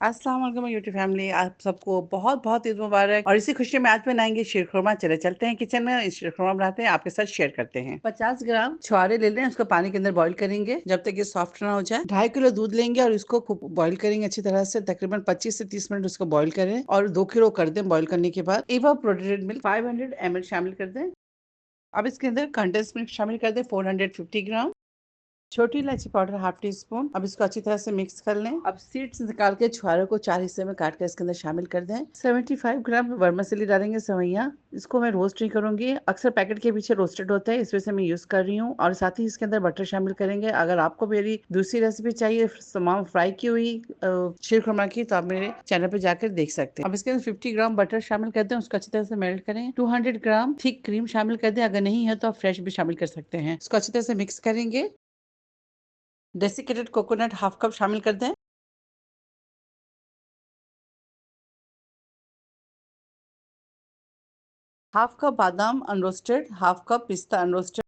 अस्सलाम वालेकुम YouTube family, आप सबको बहुत-बहुत ईद मुबारक। और इसी खुशी में आज बनाएँगे शीरखुरमा। चले चलते हैं किचन में, शीरखुरमा बनाते हैं, आपके साथ शेयर करते हैं। 50 ग्राम छुआरे ले लें, उसको पानी के अंदर बॉईल करेंगे जब तक ये सॉफ्ट ना हो जाए। 2.5 किलो दूध लेंगे और इसको खूब बॉईल करेंगे अच्छी तरह से, तकरीबन 25 से 30 मिनट उसको बॉईल करें और 2 किलो कर दें बॉईल करने के बाद। इवापोरेटेड मिल्क 500 ml शामिल कर दें। अब इसके अंदर कंडेंस्ड मिल्क शामिल कर दें 450 ग्राम। छोटी इलायची पाउडर हाफ टी स्पून। अब इसको अच्छी तरह से मिक्स कर लें। अब सीड्स निकाल के छुहारे को 4 हिस्से में काट कर इसके अंदर शामिल कर दें। 75 ग्राम वर्मिसेली डालेंगे, सेवइयां। इसको मैं रोस्ट नहीं करूंगी, अक्सर पैकेट के पीछे रोस्टेड होता है, इस वजह से मैं यूज कर रही हूँ। और साथ ही इसके अंदर बटर शामिल करेंगे। अगर आपको मेरी दूसरी रेसिपी चाहिए तमाम फ्राई की हुई शीरखुरमा की, तो आप मेरे चैनल पे जाकर देख सकते हैं। अब इसके अंदर 50 ग्राम बटर शामिल कर दें, उसको अच्छी तरह से मेल्ट करें। 200 ग्राम थिक क्रीम शामिल कर दें, अगर नहीं है तो आप फ्रेश भी शामिल कर सकते हैं। इसको अच्छी तरह से मिक्स करेंगे। डेसिकेटेड कोकोनट हाफ कप शामिल कर दें। हाफ कप बादाम अनरोस्टेड, हाफ कप पिस्ता अनरोस्टेड।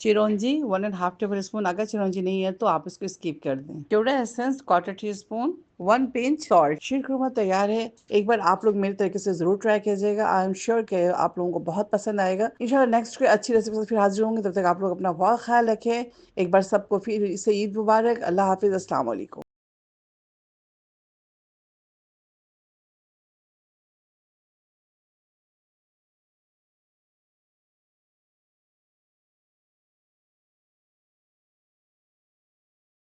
चिरौंजी 1.5 टेबल स्पून। अगर चिरौंजी नहीं है तो आप इसको स्किप कर दें। केवड़ा essence quarter teaspoon. 1 pinch salt. Sheer khurma तैयार है। एक बार आप लोग मेरे तरीके से जरूर ट्राई कीजिएगा। आई एम श्योर कि आप लोगों को बहुत पसंद आएगा। इंशाल्लाह नेक्स्ट कोई अच्छी रेसिपी से फिर हाजिर होंगे। तब तक आप लोग अपना बहुत ख्याल रखें। एक बार सबको फिर से ईद मुबारक। अल्लाह हाफिज, अस्सलाम वालेकुम।